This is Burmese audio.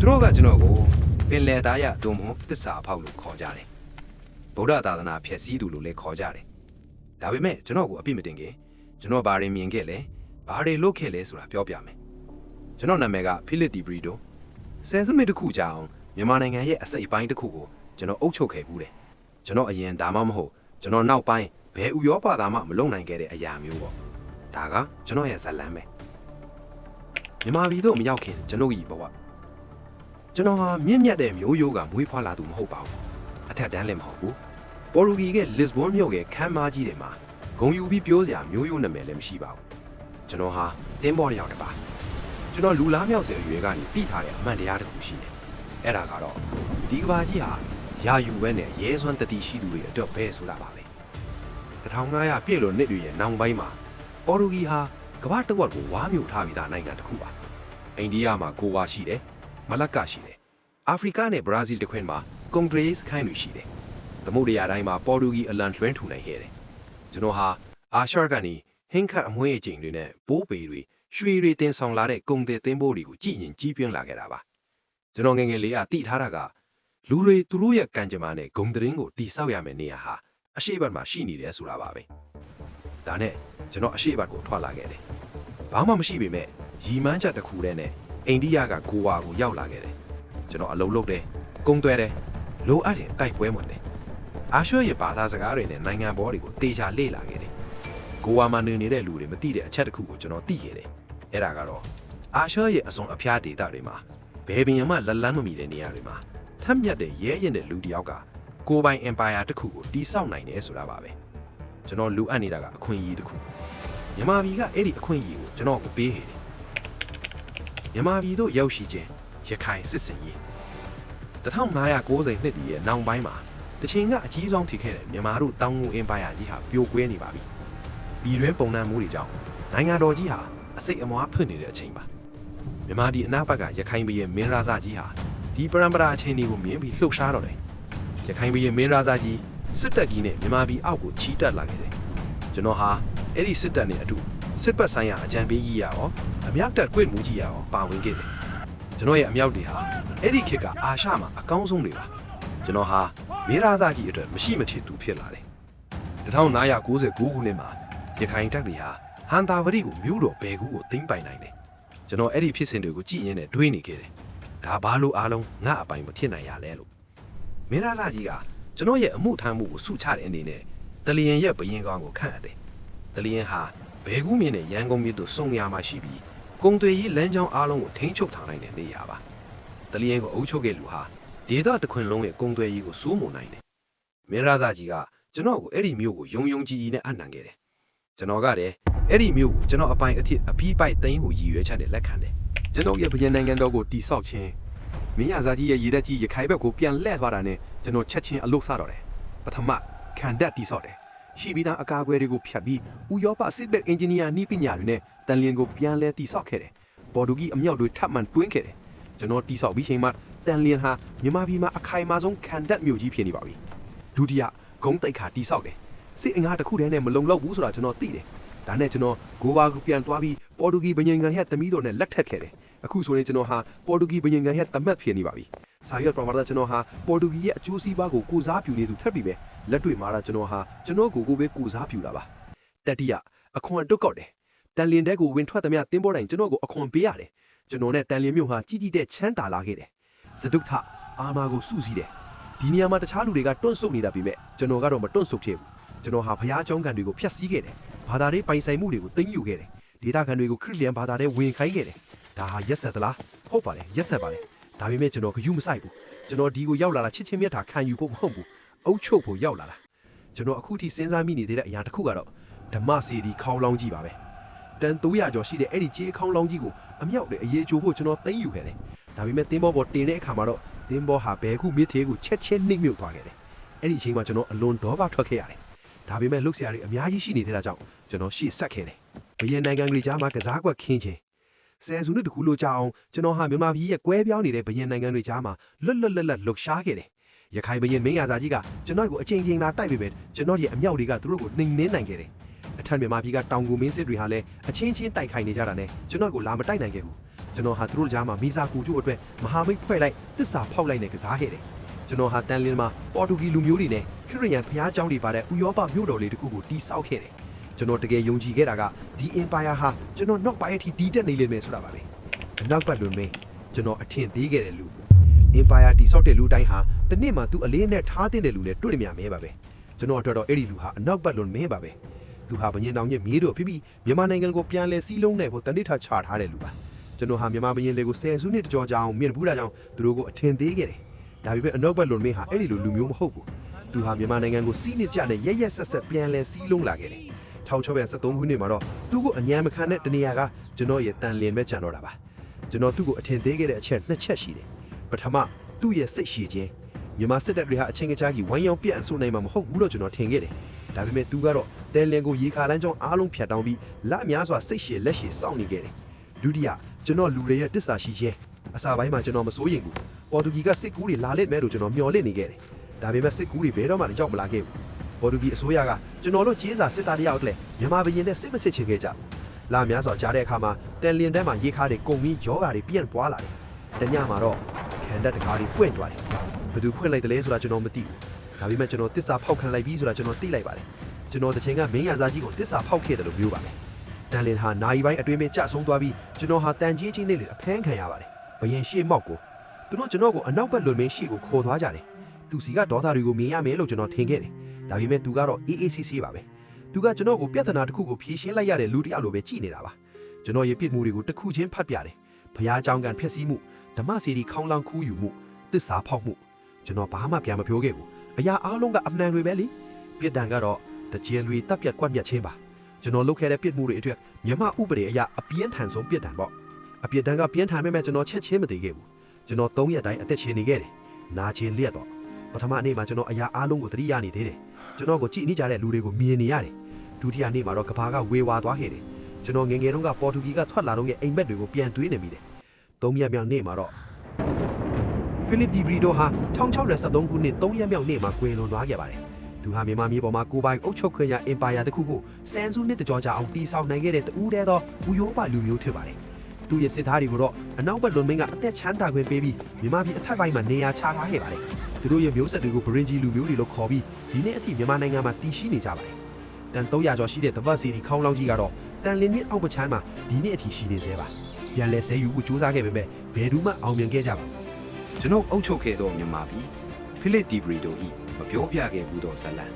တို့ကကျွန်တော်ကိုပင်လယ်သားရဒုံမတစ္ဆာဖောက်လို့ခေါ်ကြတယ်ဗုဒ္ဓသာသနာဖျက်ဆီးသူလို့လည်းခေါ်ကြတယ်ဒါပေမဲ့ကျွန်တော်ကိုအပြစ်မတင်ခင်ကျွန်တော်ဘာတွေမြင်ခဲ့လဲဘာတွေလုပ်ခဲ့လဲဆိုတာပြောပြမယ်ကျွန်တော်နာမည်ကဖိလစ်ဒီဘရီတိုဆယ်စုနှစ်တစ်ခုကြာအောင်မြန်မာနိုင်ငံရဲ့အစိပ်ပိုင်းတစ်ခုကိုကျွန်တော်အုပ်ချုပ်ခဲ့ဘူးတယ်ကျွန်တော်အရင်ဒါမှမဟုတ်ကျွန်တော်နောက်ပိုင်းဘယ်ဥရောပသားမှမလုံနိုင်ခဲ့တဲ့အရာမျိုးပေါ့ဒါကကျွန်တော်ရဲ့ဇာတ်လမ်းပဲမြန်မာပြည်တို့မရောက်ခင်ကျွန်တော်ကြီးဘဝကျွန်တော်ဟာမြင့်မြတ်တဲ့မျိုးရိုးကမွေးဖွားလာသူမဟုတ်ပါဘူးအထက်တန်းလည်းမဟုတ်ဘူးပေါ်တူဂီကလစ်ဘွန်မြို့ရဲ့ခမ်းမကြီးတွေမှာဂုံယူပြီးပြောစရာမျိုးရိုးနာမည်လည်းမရှိပါဘူးကျွန်တော်ဟာတင်းပေါ်ရောက်တပါကျွန်တော်လူလားမြောက်စေအရွယ်ကနေပြီးထားတဲ့အမှန်တရားတစ်ခုရှိတယ်အဲ့ဒါကတော့ဒီကဘာကြီးဟာယာယူဝဲနဲ့ရဲစွမ်းတတိရှိသူတွေအတွက်ပဲဆိုတာပါပဲ1500ပြည့်လို့နှစ်တွေရဲ့နောင်ပိုင်းမှာပေါ်တူဂီဟာကမ္ဘာတစ်ဝက်ကိုဝါမျိုးထားပြီးသားနိုင်ငံတစ်ခုပါအိန္ဒိယမှာဂိုဝါရှိတယ်မလက်ကရှိတယ်အာဖရိကနဲ့ဘရာဇီးတခွင်မှာကွန်ဂရေးစခိုင်းတွေရှိတယ်သမုဒ္ဒရာတိုင်းမှာပေါ်တူဂီအလံလွှင့်ထူနိုင်ခဲ့တယ်ကျွန်တော်ဟာအာရှကနေဟင်းခတ်အမွှေးအကျိန်တွေနဲ့ပိုးပေတွေရွှေတွေတင်ဆောင်လာတဲ့ကုန်တဲ့သင်းဘိုးတွေကိုကြည်ရင်ကြီးပြင်းလာခဲ့တာပါကျွန်တော်ငယ်ငယ်လေးကတိထားတာကလူတွေသူတို့ရဲ့ကံကြမ္မာနဲ့ဂုံသတင်းကိုတိဆောက်ရမယ့်နေရာဟာအရှိတ်ဘက်မှာရှိနေတယ်ဆိုတာပါပဲဒါနဲ့ကျွန်တော်အရှိတ်ဘက်ကိုထွက်လာခဲ့တယ်ဘာမှမရှိပေမဲ့ရီမန်းချက်တစ်ခုတည်းနဲ့အိန္ဒိယကဂိုဝါကိုရောက်လာခဲ့တယ်ကျွန်တော်အလုံးလုံးတယ်ကုန်းသွဲတယ်လိုအပ်ရင်တိုက်ပွဲဝင်တယ်အာရှရဲ့ဘာသာစကားတွေနဲ့နိုင်ငံပေါ်တွေကိုတေချာလေ့လာခဲ့တယ်ဂိုဝါမှာနေနေတဲ့လူတွေမသိတဲ့အချက်တစ်ခုကိုကျွန်တော်သိခဲ့တယ်အဲ့ဒါကတော့အာရှရဲ့အစွန်အဖျားဒေသတွေမှာဘယ်ပင်မှလက်လန်းမမီတဲ့နေရာတွေမှာထက်မြက်တဲ့ရဲရင်တဲ့လူတစ်ယောက်ကကိုပိုင်အင်ပါယာတစ်ခုကိုတီးဆောက်နိုင်တယ်ဆိုတာပါပဲကျွန်တော်လူအပ်နေတာကအခွင့်အရေးတစ်ခုမြန်မာပြည်ကအဲ့ဒီအခွင့်အရေးကိုကျွန်တော်ကိုပေးခဲ့တယ်မြန်မာပြည်တို့ရောက်ရှိခြင်းရခိုင်စစ်စင်ရေး1590နှစ်တည်းရဲ့နောက်ပိုင်းမှာတချိန်ကအကြီးဆုံးဖြစ်ခဲ့တဲ့မြန်မာတို့တောင်ငူအင်ပါယာကြီးဟာပြိုကွဲနေပါပြီပြည်တွင်းပုံနှံမှုတွေကြောင့်နိုင်ငံတော်ကြီးဟာအစိတ်အမွားဖွင့်နေတဲ့အချိန်ပါမြန်မာပြည်အနားဘက်ကရခိုင်ပြည်ရဲ့မင်းရာဇာကြီးဟာဒီပရံပရာအချိန်တွေကိုမြင်ပြီးလှုပ်ရှားတော့တယ်ရခိုင်ပြည်ရဲ့မင်းရာဇာကြီးစစ်တပ်ကြီးနဲ့မြန်မာပြည်အောက်ကိုချီတက်လာခဲ့တယ်ကျွန်တော်ဟာအဲ့ဒီစစ်တပ်နဲ့အတူစစ်ပတ်ဆိုင်ရာအကြံပေးကြီးရအောင်အမြောက်တပ်ကွေ့မှုကြီးရအောင်ပါဝင်ခဲ့တယ်ကျွန်တော်ရဲ့အမြောက်တွေဟာအဲ့ဒီခေတ်ကအာရှမှာအကောင်းဆုံးတွေပါကျွန်တော်ဟာမေရာဇာကြီးအတွက်မရှိမဖြစ်သူဖြစ်လာတယ်1999ခုနှစ်မှာရခိုင်တပ်တွေဟာဟန်တာဝရီကိုမြို့တော်ဘယ်ကူကိုသိမ်းပိုင်နိုင်တယ်ကျွန်တော်အဲ့ဒီဖြစ်စဉ်တွေကိုကြည့်ရင်းနဲ့တွေးနေခဲ့တယ်ဒါဘာလို့အားလုံးငါအပိုင်မဖြစ်နိုင်ရလဲလို့မေရာဇာကြီးကကျွန်တော်ရဲ့အမှုထမ်းမှုကိုစုချတဲ့အနေနဲ့တလျင်ရဲ့ဘရင်ကောင်ကိုခန့်အပ်တယ်တလျင်ဟာဘယ်ကူးမြင်နဲ့ရန်ကုန်မြို့သို့စုံရမှာရှိပြီးကုံသွေးကြီးလမ်းကြောင်းအားလုံးကိုထိန်းချုပ်ထားနိုင်တဲ့နေရာပါတလျင်ကိုအုပ်ချုပ်ခဲ့လူဟာဒေသတစ်ခွင်လုံးရဲ့ကုံသွေးကြီးကိုစိုးမိုးနိုင်တယ်မင်းရာဇာကြီးကကျွန်တော်ကိုအဲ့ဒီမြို့ကိုယုံယုံကြည်ကြည်နဲ့အနှံခဲ့တယ်ကျွန်တော်ကလည်းအဲ့ဒီမြို့ကိုကျွန်တော်အပိုင်အဖြစ်အပြီးပိုက်သိမ်းကိုရည်ရွယ်ချက်နဲ့လက်ခံတယ်ကျွန်တော်ရဲ့ဘရင်နိုင်ငံတော်ကိုတိဆောက်ခြင်းမင်းရာဇာကြီးရဲ့ရေတက်ကြီးရခိုင်ဘက်ကိုပြန်လှည့်သွားတာနဲ့ကျွန်တော်ချက်ချင်းအလုပ်စတော့တယ်ပထမခံတက်တိဆောက်တယ်ရှိပြီးသားအကာအကွယ်တွေကိုဖြတ်ပြီးဥရောပစစ်ဘက်အင်ဂျင်နီယာနှီးပညာတွေနဲ့တန်လျင်ကိုပြန်လဲတိဆောက်ခဲ့တယ်ပေါ်တူဂီအမြောက်တွေထပ်မံတွင်းခဲ့တယ်ကျွန်တော်တိဆောက်ပြီးချိန်မှာတန်လျင်ဟာမြန်မာပြည်မှာအခိုင်အမာဆုံးခံတက်မြို့ကြီးဖြစ်နေပါပြီဒုတိယဂုံးတိုက်ခါတိဆောက်တယ်စစ်အင်အားတစ်ခုတည်းနဲ့မလုံလောက်ဘူးဆိုတာကျွန်တော်သိတယ်ဒါနဲ့ကျွန်တော်ဂိုဝါကိုပြန်သွားပြီးပေါ်တူဂီဘရင်ကန်ရဲ့သမီးတော်နဲ့လက်ထပ်ခဲ့တယ်အခုဆိုရင်ကျွန်တော်ဟာပေါ်တူဂီဘရင်ကန်ရဲ့သမက်ဖြစ်နေပါပြီစာရွက်ပရမတ်ကျွန်တော်ဟာပေါ်တူဂီရဲ့အကျိုးစီးပွားကိုကိုစားပြုနေသူထက်ပြီးပဲလက်တွေ့မှာတော့ကျွန်တော်ဟာကျွန်တော်ကိုပဲကိုစားပြုတာပါတတိယအခွန်အတုတ်ကောက်တယ်တန်လင်းတဲ့ကိုဝင်ထွက်သမျှတင်းပေါ်တိုင်းကျွန်တော်ကိုအခွန်ပေးရတယ်ကျွန်တော်နဲ့တန်လင်းမြို့ဟာကြီးကြီးတဲ့ချမ်းသာလာခဲ့တယ်စဒုထအာနာကိုစုစည်းတယ်ဒီနေရာမှာတခြားလူတွေကတွန့်ဆုတ်နေတာပြီမဲ့ကျွန်တော်ကတော့မတွန့်ဆုတ်ခဲ့ဘူးကျွန်တော်ဟာဘုရားကျောင်းကန်တွေကိုဖျက်ဆီးခဲ့တယ်ဘာသာရေးပိုင်ဆိုင်မှုတွေကိုသိမ်းယူခဲ့တယ်ဒေသခံတွေကိုခရစ်ယာန်ဘာသာတွေဝင်ခိုင်းခဲ့တယ်ဒါဟာရက်ဆက်သလားဟုတ်ပါတယ်ရက်ဆက်ပါတယ်ဒါပေမဲ့ကျွန်တော်ဂရုမစိုက်ဘူးကျွန်တော်ဒီကိုရောက်လာတာချစ်ချင်းမြတ်တာခံယူဖို့မဟုတ်ဘူးအုပ်ချုပ်ဖို့ရောက်လာတာကျွန်တော်အခုထိစဉ်းစားမိနေသေးတဲ့အရာတစ်ခုကတော့ဓမ္မစီဒီခေါင်းလောင်းကြီးပါပဲတန်300ကျော်ရှိတဲ့အဲ့ဒီကြေးခေါင်းလောင်းကြီးကိုအမြောက်တွေအရေးချိုးဖို့ကျွန်တော်သိမ်းယူခဲ့တယ်ဒါပေမဲ့သင်းဘောပေါ်တင်တဲ့အခါမှာတော့သင်းဘောဟာဘဲခုမြစ်သေးကိုချက်ချင်းနှိမ့်မြုပ်သွားခဲ့တယ်အဲ့ဒီအချိန်မှာကျွန်တော်အလွန်ဒေါသထွက်ခဲ့ရတယ်ဒါပေမဲ့လှုပ်ရှားတွေအများကြီးရှိနေတဲ့ကြောင့်ကျွန်တော်ရှေ့ဆက်ခဲ့တယ်ဘရင်နိုင်ငံကြီးကြားမှာကစားကွက်ခင်းခြင်းဆယ်စုနှစ်တခုလိုကြာအောင်ကျွန်တော်ဟာမြန်မာပြည်ရဲ့ကွဲပြောင်းနေတဲ့ဘရင်နိုင်ငံတွေကြားမှာလွတ်လှုပ်ရှားခဲ့တယ်ရခိုင်ဘရင်မင်းရာဇာကြီးကကျွန်တော်ကိုအချိန်ချင်းလာတိုက်ပေပဲကျွန်တော်ရဲ့အမြောက်တွေကသူတို့ကိုနှိမ်နှင်းနိုင်ခဲ့တယ်အထက်မြန်မာပြည်ကတောင်ကိုမင်းစစ်တွေဟာလည်းအချင်းချင်းတိုက်ခိုက်နေကြတာနဲ့ကျွန်တော်ကိုလာမတိုက်နိုင်ခဲ့ဘူး ကျွန်တော်ဟာသူတို့ကြားမှာမီဇာကူကျို့အတွက်မဟာမိတ်ဖွဲ့လိုက်တစ္ဆာဖောက်လိုက်နဲ့ကစားခဲ့တယ်ကျွန်တော်ဟာတန်လင်းမှာပေါ်တူဂီလူမျိုးတွေနဲ့ခရစ်ယာန်ဖျားเจ้าတွေပါတဲ့ဥရောပမြို့တော်လေးတစ်ခုကိုတီးဆောက်ခဲ့တယ်ကျွန်တော်တကယ်ယုံကြည်ခဲ့တာကဒီ Empire ဟာကျွန်တော်နောက်ပိုင်းအထိတည်တက်နေလိမ့်မယ်ဆိုတာပါပဲအနောက်ပတ်လွန်မင်းကျွန်တော်အထင်သေးခဲ့တဲ့လူ Empire တီးဆောက်တဲ့လူတိုင်းဟာတစ်နေ့မှသူအလေးနဲ့ထားတဲ့လူနဲ့တွေ့ရမြဲပါပဲကျွန်တော်အတွက်တော့အဲ့ဒီလူဟာအနောက်ပတ်လွန်မင်းပါပဲသူဟာဘရင်တောင်ရဲ့မြေးတို့ဖိပြီးမြန်မာနိုင်ငံကိုပြန်လဲစီးလုံးနိုင်ဖို့တန်တိထချထားတဲ့လူပါကျွန်တော်ဟာမြန်မာဘရင်တွေကို10စုနှစ်ကြောကြာအောင်မြင့်ဘူးတာကြောင့်သူတို့ကိုအထင်သေးခဲ့တယ်ဒါပေမဲ့အနောက်ဘက်လွန်မင်းဟာအဲ့ဒီလိုလူမျိုးမဟုတ်ဘူးသူဟာမြန်မာနိုင်ငံကိုစီးနစ်ကြနဲ့ရက်ဆက်ဆက်ပြန်လဲစီးလုံးလာခဲ့တယ်1673ခုနှစ်မှာတော့သူ့ကိုအញ្ញံမခံတဲ့တနေရာကကျွန်တော်ရဲ့တန်လင်းပဲကြံတော့တာပါကျွန်တော်သူ့ကိုအထင်သေးခဲ့တဲ့အချက်2ချက်ရှိတယ်ပထမသူ့ရဲ့စိတ်ရှည်ခြင်းမြန်မာစစ်တပ်တွေဟာအချင်းကကြားကြီးဝိုင်းရောင်ပြန့်အဆုနိုင်မှာမဟုတ်ဘူးလို့ကျွန်တော်ထင်ခဲ့တယ်ဒါပေမဲ့သူကတော့တန်လင်းကိုရေခါလန်းကြောင်းအားလုံးဖြတ်တောင်းပြီးလက်အများစွာစိတ်ရှည်လက်ရှည်စောင့်နေခဲ့တယ်ဒုတိယကျွန်တော်လူတွေရဲ့တစ္ဆာရှိခြင်းအစာပိုင်းမှာကျွန်တော်မစိုးရိမ်ဘူးပေါ်တူဂီကစစ်ကူးတွေလာလိမ့်မယ်လို့ကျွန်တော်မျှော်လင့်နေခဲ့တယ်ဒါပေမဲ့စစ်ကူးတွေဘယ်တော့မှရောက်မလာခဲ့ဘူးပေါ်တူဂီအစိုးရကကျွန်တော်တို့ကြေးစာစစ်သားတယောက်တည်းမြန်မာဘရင်နဲ့စစ်မစစ်ချင်ခဲ့ကြလာများစွာကြားတဲ့အခါမှာတန်လင်းတန်းမှာရေခါတွေကုန်ပြီးယောဂါတွေပြန့်ပွားလာတယ်တညမှာတော့ခံတက်တကားတွေပွင့်သွားတယ်ဘယ်သူဖွင့်လိုက်တယ်လဲဆိုတာကျွန်တော်မသိဘူးဒါပေမဲ့ကျွန်တော်တစ္ဆာဖောက်ခံလိုက်ပြီးဆိုတာကျွန်တော်သိလိုက်ပါတယ်ကျွန်တော်တချိန်ကမင်းရစားကြီးကိုတစ္ဆာဖောက်ခဲ့တယ်လို့ပြောပါမယ်တန်လင်းဟာနိုင်ပိုင်းအတွင်းမှာကြဆုံးသွားပြီးကျွန်တော်ဟာတန်ကြီးချင်းနဲ့လေအဖမ်းခံရပါတယ်ဘရင်ရှေ့မောက်ကိုသူတို့ကျွန်တော်ကိုအနောက်ဘက်လွန်မင်းရှေ့ကိုခေါ်သွားကြတယ်သူစီကဒေါသတွေကိုမြင်ရမယ်လို့ကျွန်တော်ထင်ခဲ့တယ်ဒါပေမဲ့သူကတော့အေးအေးဆေးဆေးပါပဲသူကကျွန်တော်ကိုပြဿနာတစ်ခုကိုဖြေရှင်းလိုက်ရတဲ့လူတစ်ယောက်လိုပဲကြည်နေတာပါကျွန်တော်ရဲ့ပြစ်မှုတွေကိုတစ်ခုချင်းဖတ်ပြတယ်ဖျားเจ้าကန်ဖျက်ဆီးမှုဓမ္မစီရီခေါင်းလောင်းခူးယူမှုတစ္ဆာဖောက်မှုကျွန်တော်ဘာမှပြန်မပြောခဲ့ဘူးအရာအားလုံးကအမှန်တွေပဲလေပြစ်ဒဏ်ကတော့တကြင်တွေတပ်ပြတ်ကွက်မြတ်ချင်းပါကျွန်တော်လုပ်ခဲ့တဲ့ပြစ်မှုတွေအတွက်မြန်မာဥပဒေအရအပြင်းထန်ဆုံးပြစ်ဒဏ်ပေါ့အပြစ်ဒဏ်ကပြင်းထန်မဲ့ကျွန်တော်ချက်ချင်းမတည်ခဲ့ဘူးကျွန်တော်3ရက်တိုင်းအသက်ရှင်နေခဲ့တယ်နာကျင်လျက်ပေါ့ပထမနေ့မှာကျွန်တော်အရာအားလုံးကိုသတိရနေသေးတယ်ကျွန်တော်ကိုကြည့်နေကြတဲ့လူတွေကိုမြင်နေရတယ်ဒုတိယနေ့မှာတော့ကဘာကဝေဝါသွားခဲ့တယ်ကျွန်တော်ငယ်ငယ်တုန်းကပေါ်တူဂီကထွက်လာတော့ရဲ့အိမ်မက်တွေကိုပြန်တွေးနေမိတယ်3ရက်မြောက်နေ့မှာတော့ဖိလစ်ဒီဘရီဒိုဟာ1673ခုနှစ်3ရက်မြောက်နေ့မှာကွယ်လွန်သွားခဲ့ပါတယ်သူဟာမြန်မာမြေပေါ်မှာကိုပိုင်အုပ်ချုပ်ခွင့်ရအင်ပါယာတစ်ခုကိုစန်စုနှစ်တကြောကြာအောင်တည်ဆောက်နိုင်ခဲ့တဲ့တူးတဲ့သောဥရောပလူမျိုးဖြစ်ပါတယ်သူရဲ့စစ်သားတွေကိုတော့အနောက်ဘက်လွန်မင်းကအသက်ချမ်းသာခွင့်ပေးပြီးမြန်မာပြည်အထက်ပိုင်းမှာနေရာချထားခဲ့ပါတယ်သူတို့ရဲ့မျိုးဆက်တွေကိုဗရင်ဂျီလူမျိုးတွေလို့ခေါ်ပြီးဒီနေ့အထိမြန်မာနိုင်ငံမှာတည်ရှိနေကြပါတယ်တန်300ကျော်ရှိတဲ့တပတ်စီဒီခေါင်းလောင်းကြီးကတော့တန်လင်းမြစ်အောက်ပချမ်းမှာဒီနေ့အထိရှိနေသေးပါပြန်လဲဆဲယူဖို့စူးစမ်းခဲ့ပေမဲ့ဘယ်သူမှအောင်မြင်ခဲ့ကြပါဘူးကျွန်တော်အုပ်ချုပ်ခဲ့သောမြန်မာပြည်ဖိလစ်ဒီဘရီဒိုဤမပြောပြခဲ့ဘူးသောဇလန်